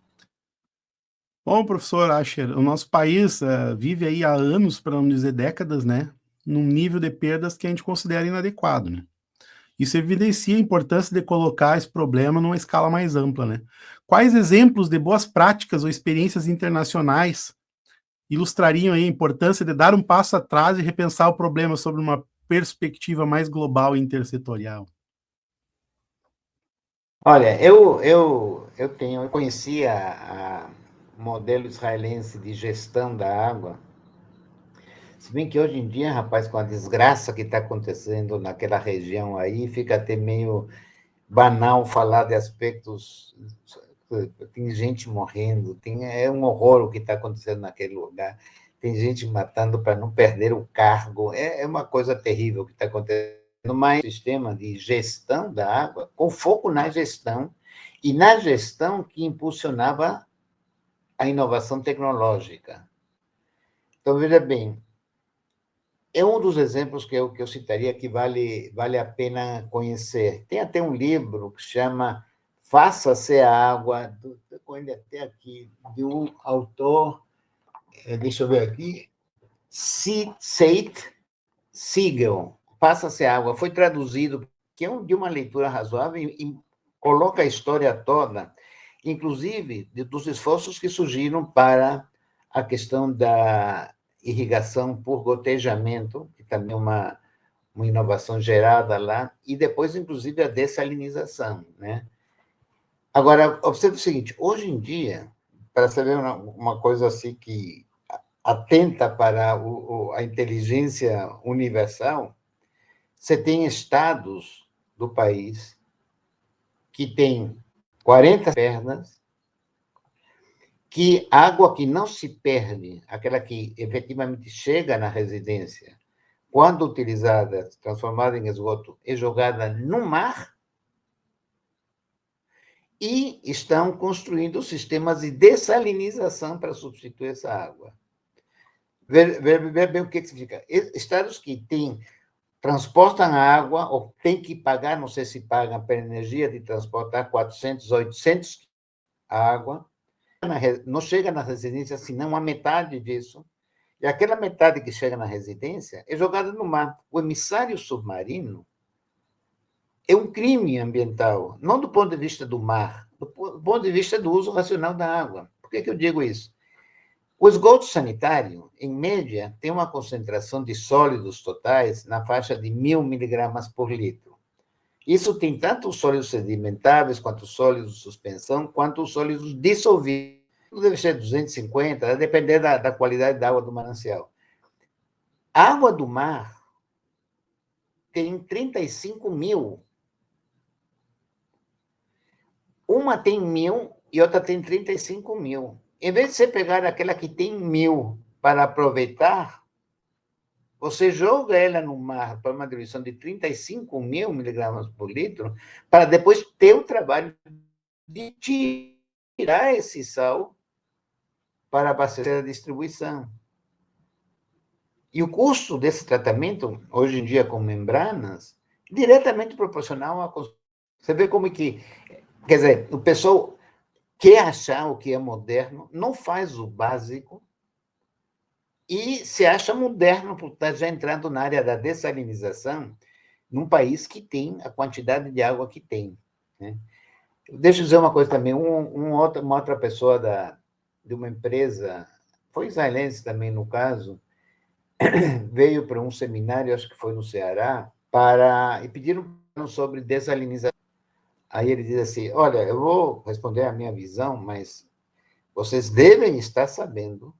[SPEAKER 1] Bom, professor Asher, o nosso país vive aí há anos, para não dizer décadas, né? Num nível de perdas que a gente considera inadequado, né? Isso evidencia a importância de colocar esse problema numa escala mais ampla, né? Quais exemplos de boas práticas ou experiências internacionais ilustrariam aí a importância de dar um passo atrás e repensar o problema sobre uma perspectiva mais global e intersetorial?
[SPEAKER 2] Olha, eu conheci a modelo israelense de gestão da água, se bem que hoje em dia, rapaz, com a desgraça que está acontecendo naquela região aí, fica até meio banal falar de aspectos. Tem gente morrendo, é um horror o que está acontecendo naquele lugar. Tem gente matando para não perder o cargo. É uma coisa terrível o que está acontecendo. Mas o sistema de gestão da água, com foco na gestão, e na gestão que impulsionava a inovação tecnológica. Então, veja bem, é um dos exemplos que eu citaria que vale a pena conhecer. Tem até um livro que chama Faça-se a Água, estou com ele até aqui, do autor, deixa eu ver aqui, Seit Siegel. passa-se água, foi traduzido, que é de uma leitura razoável e coloca a história toda, inclusive dos esforços que surgiram para a questão da irrigação por gotejamento, que também é uma inovação gerada lá, e depois, inclusive, a dessalinização, né? Agora, observe o seguinte, hoje em dia, para saber uma coisa assim que atenta para a inteligência universal, você tem estados do país que têm 40 pernas, que água que não se perde, aquela que efetivamente chega na residência, quando utilizada, transformada em esgoto, é jogada no mar, e estão construindo sistemas de dessalinização para substituir essa água. Ver bem o que significa. Estados que transportam a água, ou têm que pagar, não sei se pagam pela energia de transportar 400, 800 a água, não chega na residência senão a metade disso, e aquela metade que chega na residência é jogada no mar. O emissário submarino é um crime ambiental, não do ponto de vista do mar, do ponto de vista do uso racional da água. Por que eu digo isso? O esgoto sanitário, em média, tem uma concentração de sólidos totais na faixa de 1.000 miligramas por litro. Isso tem tanto os sólidos sedimentáveis, quanto os sólidos de suspensão, quanto os sólidos dissolvíveis. Deve ser 250, vai depender da qualidade da água do manancial. A água do mar tem 35 mil. Uma tem 1.000 e outra tem 35 mil. Em vez de você pegar aquela que tem 1.000 para aproveitar, você joga ela no mar para uma diluição de 35 mil miligramas por litro, para depois ter o trabalho de tirar esse sal para abastecer a distribuição. E o custo desse tratamento, hoje em dia com membranas, diretamente proporcional à construção. Você vê como que, quer dizer, o pessoal quer achar o que é moderno, não faz o básico e se acha moderno por estar já entrando na área da dessalinização num país que tem a quantidade de água que tem, né? Deixa eu dizer uma coisa também, uma outra pessoa de uma empresa, foi israelense também no caso, veio para um seminário, acho que foi no Ceará, e pediram sobre dessalinização. Aí ele diz assim, olha, eu vou responder a minha visão, mas vocês devem estar sabendo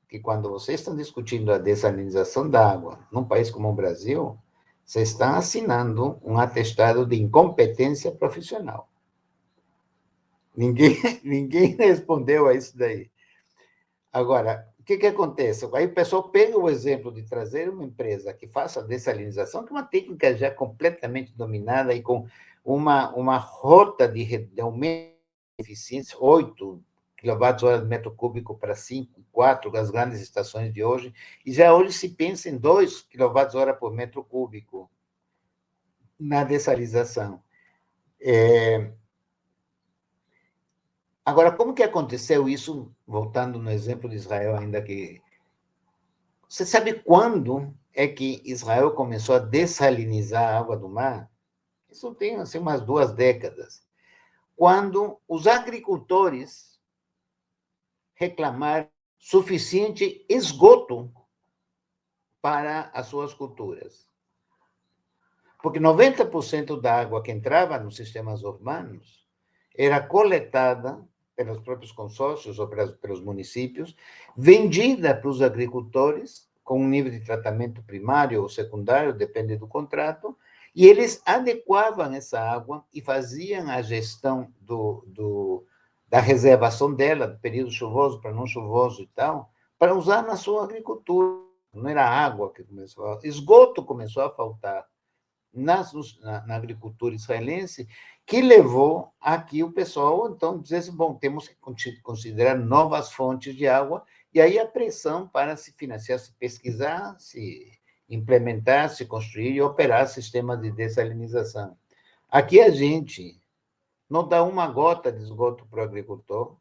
[SPEAKER 2] que quando vocês estão discutindo a dessalinização da água num país como o Brasil, vocês estão assinando um atestado de incompetência profissional. Ninguém respondeu a isso daí. Agora, o que acontece? Aí o pessoal pega o exemplo de trazer uma empresa que faça dessalinização, que é uma técnica já completamente dominada e com uma rota de aumento de eficiência, 8 kWh de metro cúbico para 5, 4, as grandes estações de hoje, e já hoje se pensa em 2 kWh por metro cúbico na dessalinização. Agora, como que aconteceu isso, voltando no exemplo de Israel, ainda que... Você sabe quando é que Israel começou a dessalinizar a água do mar? Isso tem assim, umas 2 décadas. Quando os agricultores reclamaram suficiente esgoto para as suas culturas. Porque 90% da água que entrava nos sistemas urbanos era coletada pelos próprios consórcios ou pelos municípios, vendida para os agricultores, com um nível de tratamento primário ou secundário, depende do contrato, e eles adequavam essa água e faziam a gestão da reservação dela, do período chuvoso para não chuvoso e tal, para usar na sua agricultura. Não era água que começou a... Esgoto começou a faltar na agricultura israelense, que levou a que o pessoal, então, dissesse, bom, temos que considerar novas fontes de água, e aí a pressão para se financiar, se pesquisar, se implementar, se construir e operar sistemas de dessalinização. Aqui a gente não dá uma gota de esgoto para o agricultor,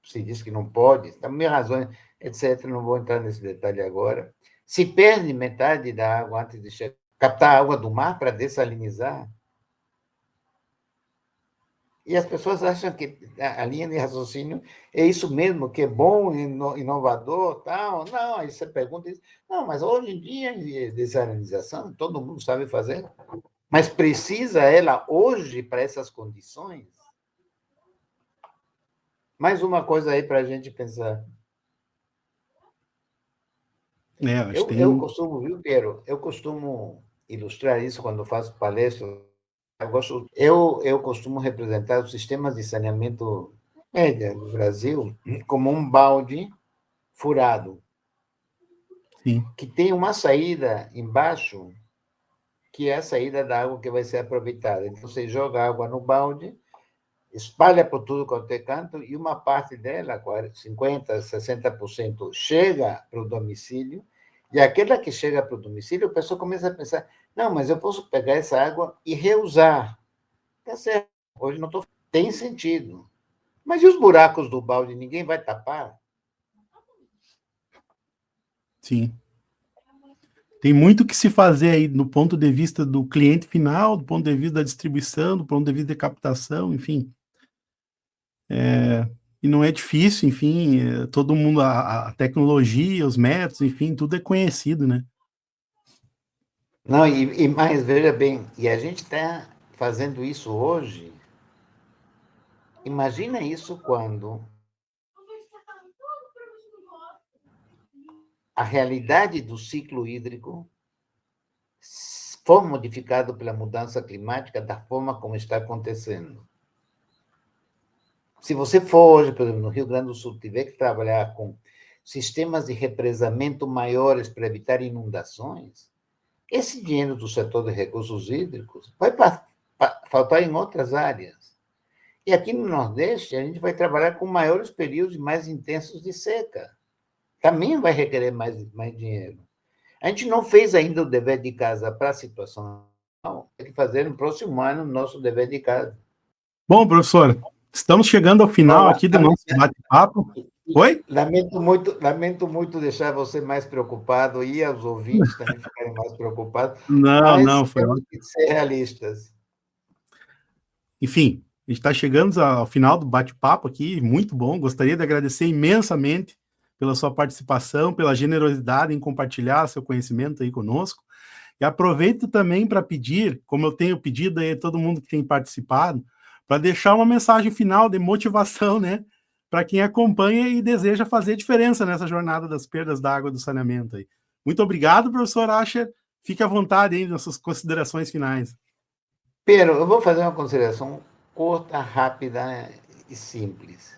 [SPEAKER 2] se diz que não pode, tem mil razões, etc., não vou entrar nesse detalhe agora, Se perde metade da água antes de chegar, captar a água do mar para dessalinizar. E as pessoas acham que a linha de raciocínio é isso mesmo, que é bom, inovador, tal. Não, aí você pergunta, não, mas hoje em dia, dessalinização, todo mundo sabe fazer. Mas precisa ela hoje para essas condições? Mais uma coisa aí para a gente pensar.
[SPEAKER 1] Acho que
[SPEAKER 2] Eu
[SPEAKER 1] tem.
[SPEAKER 2] costumo, viu, Piero? Eu costumo ilustrar isso quando faço palestras. Eu costumo representar os sistemas de saneamento média do Brasil como um balde furado,
[SPEAKER 1] Sim,
[SPEAKER 2] que tem uma saída embaixo, que é a saída da água que vai ser aproveitada. Então, você joga água no balde, espalha por tudo quanto é canto, e uma parte dela, 50%, 60%, chega para o domicílio, e aquela que chega para o domicílio, a pessoa começa a pensar, não, mas eu posso pegar essa água e reusar. Tá certo, hoje não estou... Tem sentido. Mas e os buracos do balde? Ninguém vai tapar?
[SPEAKER 1] sim. Tem muito que se fazer aí no ponto de vista do cliente final, do ponto de vista da distribuição, do ponto de vista de captação, enfim. E não é difícil, enfim, todo mundo, a tecnologia, os métodos, enfim, tudo é conhecido, né?
[SPEAKER 2] Não, e mais, veja bem, e a gente está fazendo isso hoje. Imagina isso quando a realidade do ciclo hídrico for modificado pela mudança climática da forma como está acontecendo. Se você for hoje, por exemplo, no Rio Grande do Sul, tiver que trabalhar com sistemas de represamento maiores para evitar inundações, esse dinheiro do setor de recursos hídricos vai faltar em outras áreas. E aqui no Nordeste, a gente vai trabalhar com maiores períodos mais intensos de seca. Também vai requerer mais dinheiro. A gente não fez ainda o dever de casa para a situação. Não, tem que fazer no próximo ano o nosso dever de casa.
[SPEAKER 1] Bom, professor, estamos chegando ao final aqui do nosso bate-papo. Oi?
[SPEAKER 2] Lamento muito deixar você mais preocupado e os ouvintes também ficarem mais preocupados,
[SPEAKER 1] Não,
[SPEAKER 2] mas
[SPEAKER 1] não, foi
[SPEAKER 2] temos
[SPEAKER 1] ótimo.
[SPEAKER 2] que ser realistas.
[SPEAKER 1] Enfim, a gente está chegando ao final do bate-papo aqui, muito bom. Gostaria de agradecer imensamente pela sua participação, pela generosidade em compartilhar seu conhecimento aí conosco. E aproveito também para pedir, como eu tenho pedido aí a todo mundo que tem participado, para deixar uma mensagem final de motivação, né? Para quem acompanha e deseja fazer diferença nessa jornada das perdas d'água do saneamento aí. Muito obrigado, professor Asher. Fique à vontade aí nas suas considerações finais.
[SPEAKER 2] Pero, eu vou fazer uma consideração curta, rápida e simples.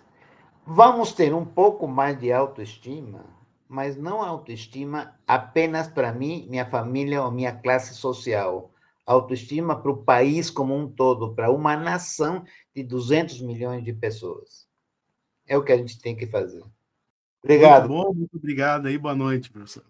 [SPEAKER 2] Vamos ter um pouco mais de autoestima, mas não autoestima apenas para mim, minha família ou minha classe social. Autoestima para o país como um todo, para uma nação de 200 milhões de pessoas. É o que a gente tem que fazer.
[SPEAKER 1] Muito
[SPEAKER 2] Obrigado.
[SPEAKER 1] bom, muito obrigado aí. Boa noite, professor.